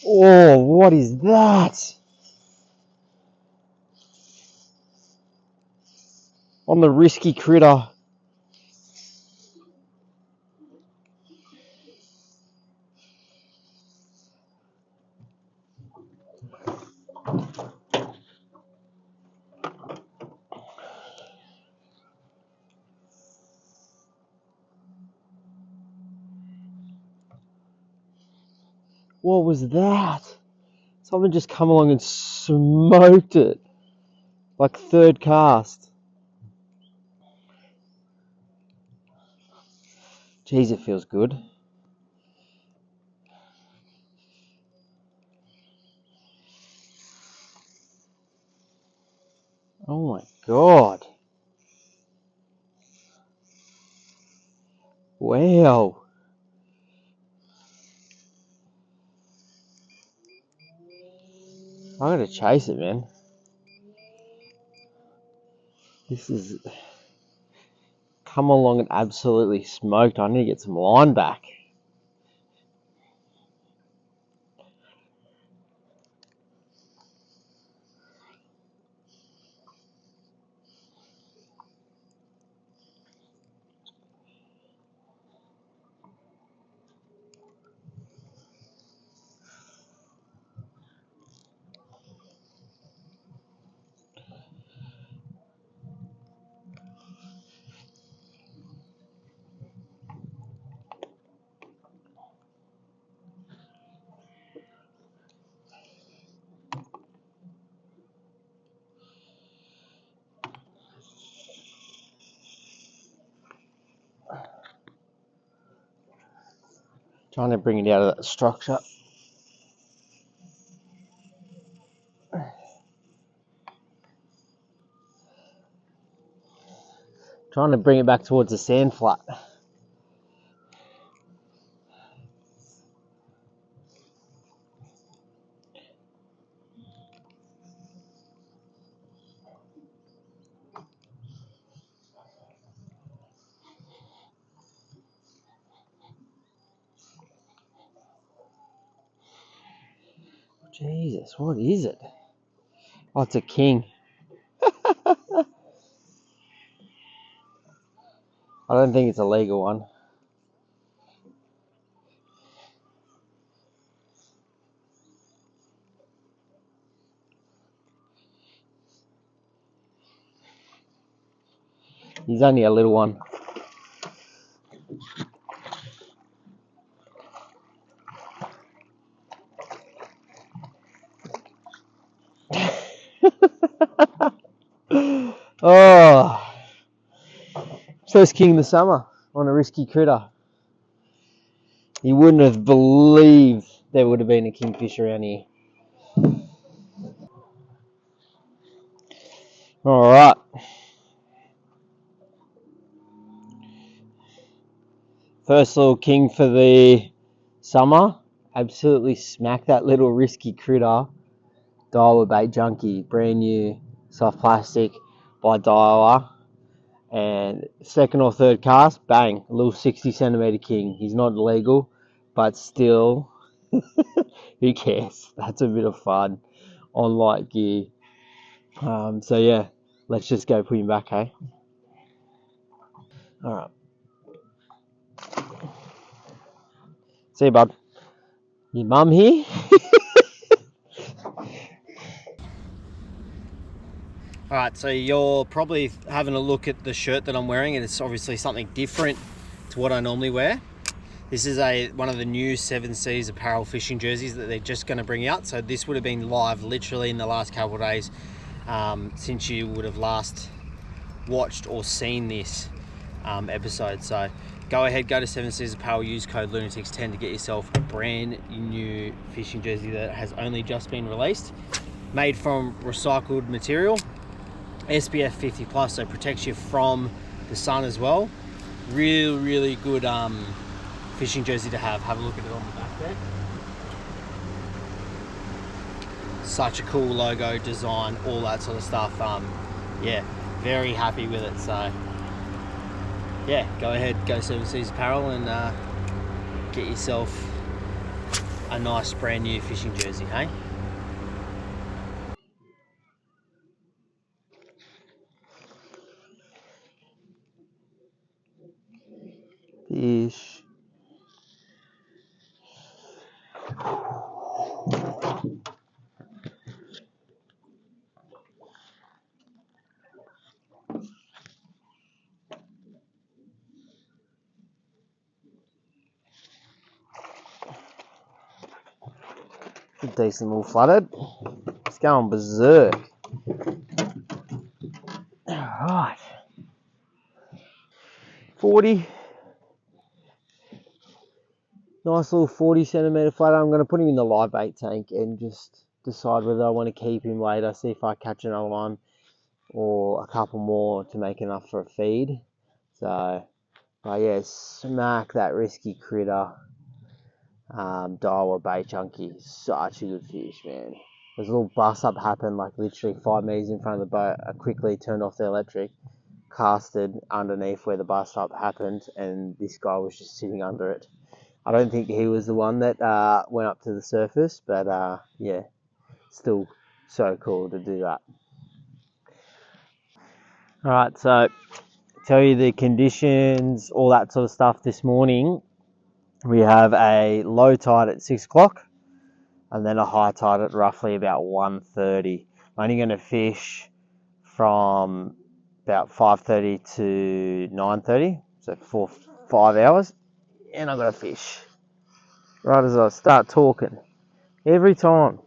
Oh, what is that? On the risky critter. What was that? Someone just come along and smoked it. Like third cast. Jeez, it feels good. Oh my god. Wow. I gotta chase it, man. This is come along and absolutely smoked. I need to get some line back. Trying to bring it out of that structure. Trying to bring it back towards the sand flat. Jesus, what is it? Oh, it's a king. I don't think it's a legal one. He's only a little one. Oh, first king of the summer on a risky critter. You wouldn't have believed there would have been a kingfish around here. All right. First little king for the summer. Absolutely smacked that little risky critter. Daiwa bait junkie, brand new soft plastic by Daiwa. And second or third cast, bang, a little 60 centimeter king. He's not legal, but still, who cares? That's a bit of fun on light gear. So yeah, let's just go put him back, hey? All right. See you, bud. Your mum here? Alright, so you're probably having a look at the shirt that I'm wearing, and it's obviously something different to what I normally wear. This is one of the new 7 Seas apparel fishing jerseys that they're just going to bring out. So this would have been live literally in the last couple of days since you would have last watched or seen this episode. So go ahead, go to 7 Seas Apparel, use code Lunatics10 to get yourself a brand new fishing jersey that has only just been released. Made from recycled material. SPF 50 plus, so protects you from the sun as well. Really good fishing jersey to have. Have a look at it on the back there. Such a cool logo, design, all that sort of stuff. Yeah, very happy with it. So yeah, go ahead, go 7 Seas Apparel and get yourself a nice brand new fishing jersey, hey? Fish. Decent little flooded. It's going berserk. Alright. 40. Nice little 40 centimetre flathead. I'm going to put him in the live bait tank and just decide whether I want to keep him later, see if I catch another one or a couple more to make enough for a feed. So, but yeah, smack that risky critter. Daiwa bait junkie. Such a good fish, man. There's a little bust up happened like literally 5 meters in front of the boat. I quickly turned off the electric, casted underneath where the bust up happened, and this guy was just sitting under it. I don't think he was the one that went up to the surface, but yeah, still so cool to do that. All right, so tell you the conditions, all that sort of stuff this morning. We have a low tide at 6 o'clock and then a high tide at roughly about 1:30. I'm only going to fish from about 5:30 to 9:30, so for 5 hours, and I've got to fish right as I start talking every time.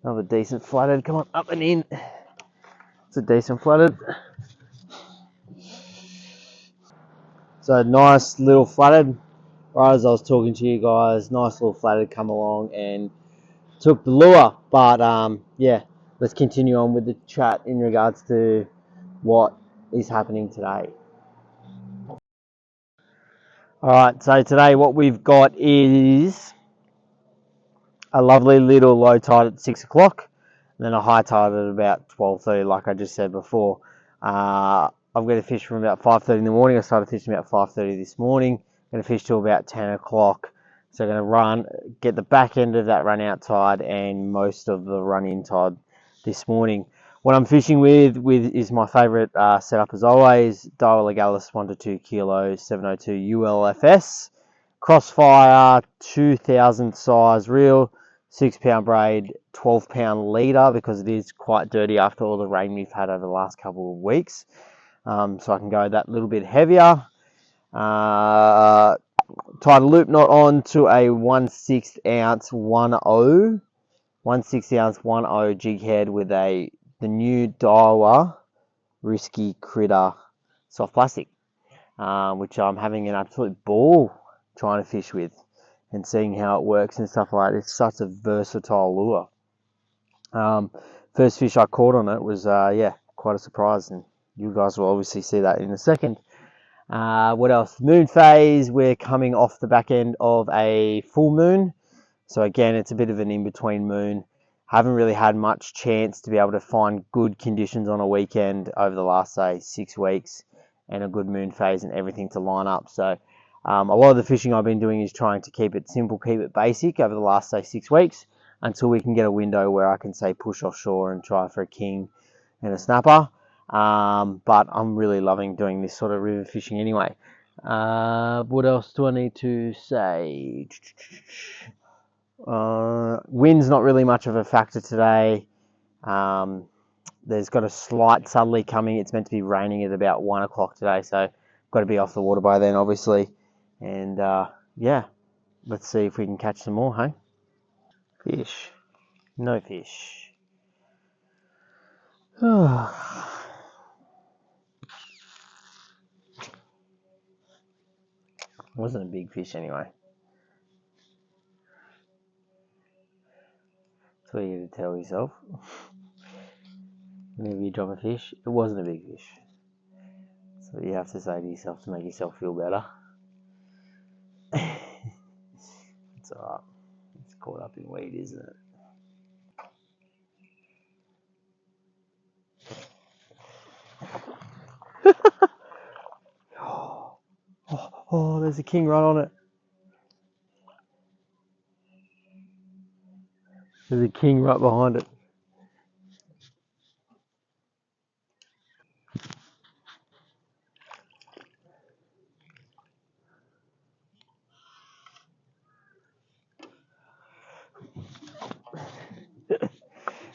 Another decent flathead. Come on, up and in. It's a decent flathead. So nice little flathead. Right as I was talking to you guys, nice little flathead come along and took the lure. But yeah, let's continue on with the chat in regards to what is happening today. Alright, so today what we've got is a lovely little low tide at 6 o'clock, and then a high tide at about 12:30, like I just said before. I'm going to fish from about 5:30 in the morning. I started fishing about 5:30 this morning. I'm going to fish till about 10 o'clock. So I'm going to get the back end of that run out tide and most of the run in tide this morning. What I'm fishing with is my favourite setup as always, Daiwa Legalis 1 to 2 kilos, 702 ULFS. Crossfire 2000 size reel, 6-pound braid, 12-pound leader because it is quite dirty after all the rain we've had over the last couple of weeks. So I can go that little bit heavier. Tied a loop knot on to a 1/6 ounce 10, 1/6 ounce 10 jig head with the new Daiwa Risky Critter soft plastic, which I'm having an absolute ball trying to fish with and seeing how it works and stuff like that. It's such a versatile lure. First fish I caught on it was yeah, quite a surprise, and you guys will obviously see that in a second. What else? Moon phase. We're coming off the back end of a full moon, so again it's a bit of an in-between moon. Haven't really had much chance to be able to find good conditions on a weekend over the last, say, 6 weeks, and a good moon phase and everything to line up. So a lot of the fishing I've been doing is trying to keep it simple, keep it basic over the last, say, 6 weeks until we can get a window where I can, say, push offshore and try for a king and a snapper. But I'm really loving doing this sort of river fishing anyway. What else do I need to say? Wind's not really much of a factor today. There's got a slight southerly coming. It's meant to be raining at about 1 o'clock today, so got to be off the water by then, obviously. And yeah, let's see if we can catch some more, hey? Fish. No fish. Wasn't a big fish anyway. That's what you have to tell yourself. Whenever you drop a fish, it wasn't a big fish. That's what you have to say to yourself to make yourself feel better. It's alright. It's caught up in weed, isn't it? Oh, there's a king right on it. There's a king right behind it.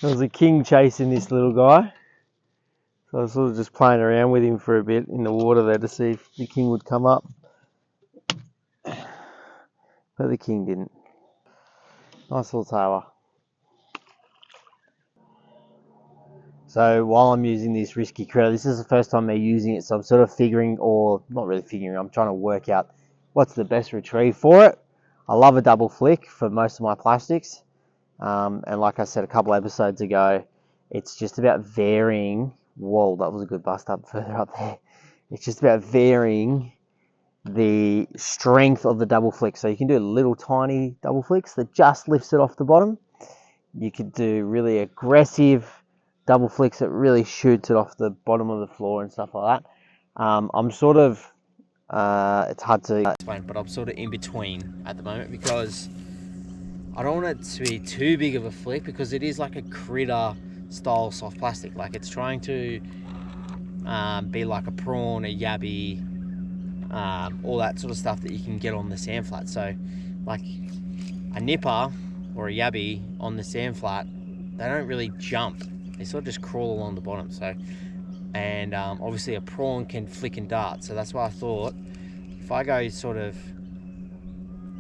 There was a king chasing this little guy. So I was sort of just playing around with him for a bit in the water there to see if the king would come up. But the king didn't. Nice little tailor. So while I'm using this risky critter, this is the first time they're using it, so I'm sort of figuring, or not really figuring, I'm trying to work out what's the best retrieve for it. I love a double flick for most of my plastics. And like I said a couple episodes ago, it's just about varying. Whoa, that was a good bust up further up there. It's just about varying the strength of the double flick. So you can do little tiny double flicks that just lifts it off the bottom. You could do really aggressive double flicks that really shoots it off the bottom of the floor and stuff like that. I'm sort of, it's hard to explain, but I'm sort of in between at the moment because I don't want it to be too big of a flick because it is like a critter style soft plastic. Like it's trying to be like a prawn, a yabby, all that sort of stuff that you can get on the sand flat. So like a nipper or a yabby on the sand flat, they don't really jump. They sort of just crawl along the bottom. So, and obviously a prawn can flick and dart. So that's why I thought if I go sort of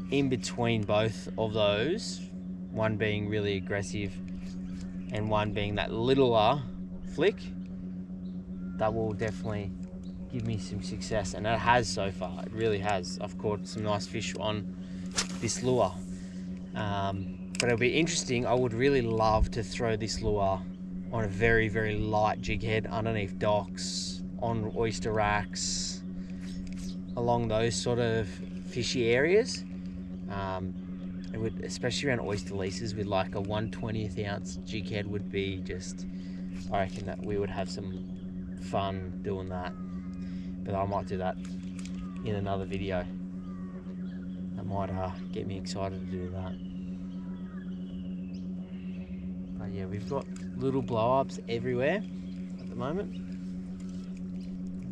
in between both of those, one being really aggressive and one being that littler flick, that will definitely give me some success, and it has so far. It really has. I've caught some nice fish on this lure, but it'll be interesting. I would really love to throw this lure on a very, very light jig head underneath docks, on oyster racks, along those sort of fishy areas. It would, especially around oyster leases with like a 1/20th ounce jig head would be just, I reckon that we would have some fun doing that. But I might do that in another video. That might get me excited to do that. But yeah, we've got little blow-ups everywhere at the moment.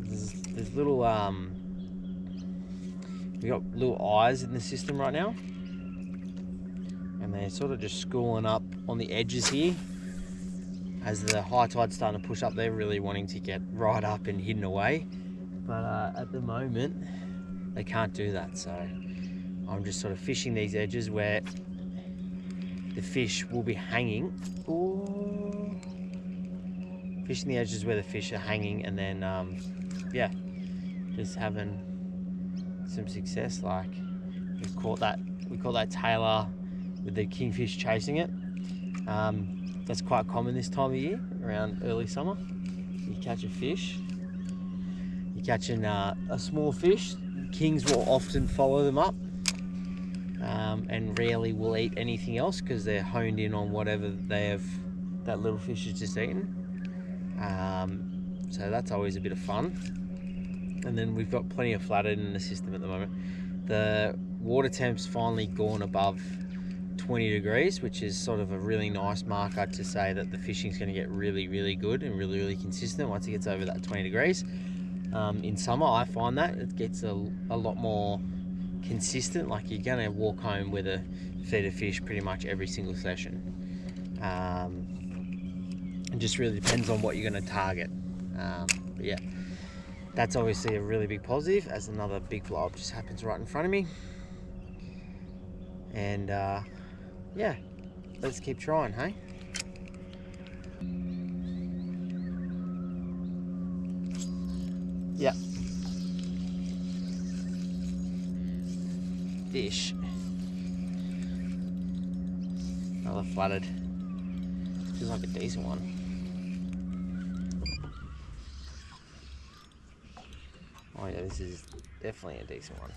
There's little we got little eyes in the system right now, and they're sort of just schooling up on the edges here. As the high tide's starting to push up, they're really wanting to get right up and hidden away. But at the moment, they can't do that. So I'm just sort of fishing these edges where the fish will be hanging. Ooh. Fishing the edges where the fish are hanging, and then, yeah, just having some success. Like we caught that tailor with the kingfish chasing it. That's quite common this time of year, around early summer. You catch a fish, you're catching a small fish. Kings will often follow them up, and rarely will eat anything else because they're honed in on whatever that little fish has just eaten. So that's always a bit of fun. And then we've got plenty of flathead in the system at the moment. The water temp's finally gone above 20 degrees, which is sort of a really nice marker to say that the fishing's going to get really, really good and really, really consistent once it gets over that 20 degrees. In summer, I find that it gets a lot more consistent. Like you're going to walk home with a feed of fish pretty much every single session. It just really depends on what you're going to target. But yeah, that's obviously a really big positive, as another big blow up just happens right in front of me. And yeah, let's keep trying, hey? Yeah. Fish. Another flathead. Feels like a decent one. Oh yeah, this is definitely a decent one.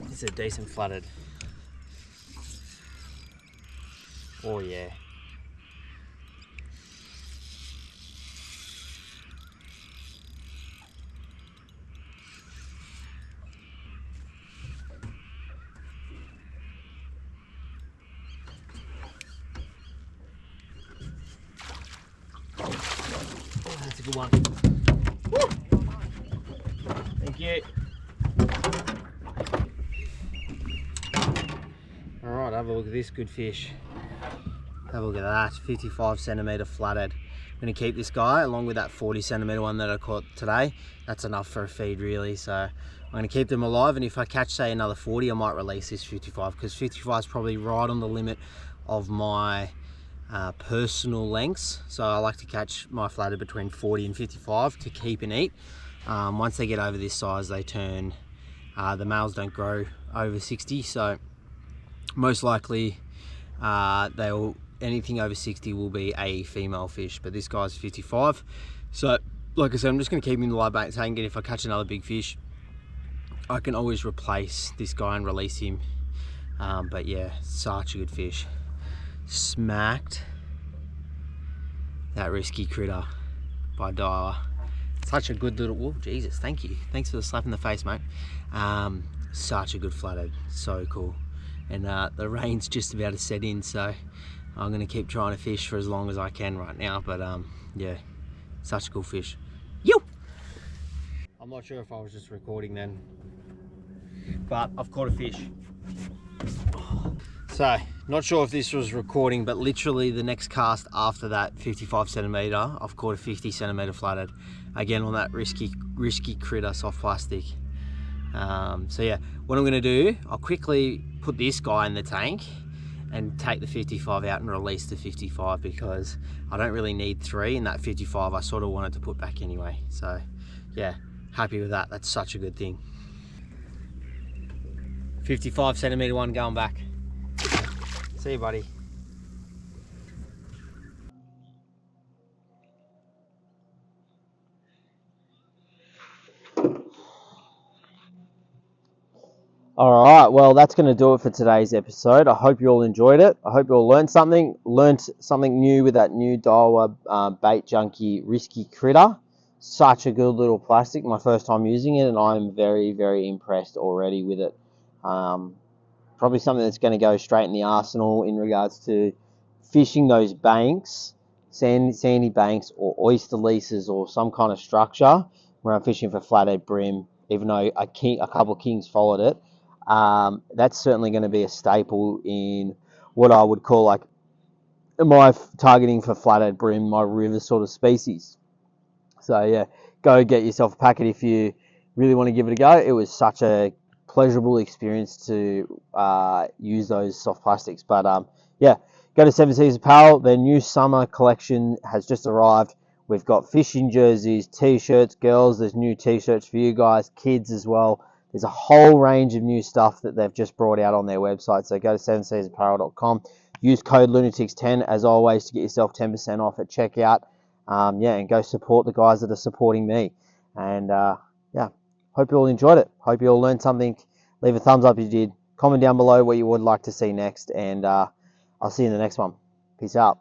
This is a decent flathead. Oh yeah. Oh, that's a good one. Woo! Thank you. Alright, have a look at this good fish. Have a look at that, 55 centimetre flathead. I'm going to keep this guy along with that 40 centimetre one that I caught today. That's enough for a feed really, so I'm going to keep them alive, and if I catch say another 40 I might release this 55, because 55 is probably right on the limit of my personal lengths. So I like to catch my flathead between 40 and 55 to keep and eat. Once they get over this size they turn, the males don't grow over 60, so most likely anything over 60 will be a female fish, but this guy's 55. So like I said, I'm just going to keep him in the live bait tank, and if I catch another big fish I can always replace this guy and release him. But yeah, such a good fish. Smacked that risky critter by Daiwa. Such a good little, oh Jesus, thank you, thanks for the slap in the face, mate. Such a good flathead, so cool. And the rain's just about to set in, so I'm going to keep trying to fish for as long as I can right now. But yeah, such a cool fish. Yo! I'm not sure if I was just recording then, but I've caught a fish. So, not sure if this was recording, but literally the next cast after that 55 centimetre, I've caught a 50 centimetre flathead. Again on that risky critter, soft plastic. So yeah, what I'm going to do, I'll quickly put this guy in the tank and take the 55 out and release the 55, because I don't really need 3, and that 55 I sort of wanted to put back anyway. So yeah, happy with that. That's such a good thing. 55 centimetre one going back. See you, buddy. Alright, well that's going to do it for today's episode. I hope you all enjoyed it. I hope you all learned something new with that new Daiwa bait junkie risky critter. Such a good little plastic, my first time using it, and I'm very, very impressed already with it. Probably something that's going to go straight in the arsenal in regards to fishing those banks, sandy banks or oyster leases or some kind of structure where I'm fishing for flathead brim, even though a couple of kings followed it. That's certainly going to be a staple in what I would call like my targeting for flathead brim, my river sort of species. So yeah, go get yourself a packet if you really want to give it a go. It was such a pleasurable experience to use those soft plastics. But yeah, go to Seven Seas Apparel. Their new summer collection has just arrived. We've got fishing jerseys, t-shirts, girls. There's new t-shirts for you guys, kids as well. There's a whole range of new stuff that they've just brought out on their website. So go to sevenseasapparel.com. Use code Lunatics10 as always to get yourself 10% off at checkout. Yeah, and go support the guys that are supporting me. And yeah, hope you all enjoyed it. Hope you all learned something. Leave a thumbs up if you did. Comment down below what you would like to see next. And I'll see you in the next one. Peace out.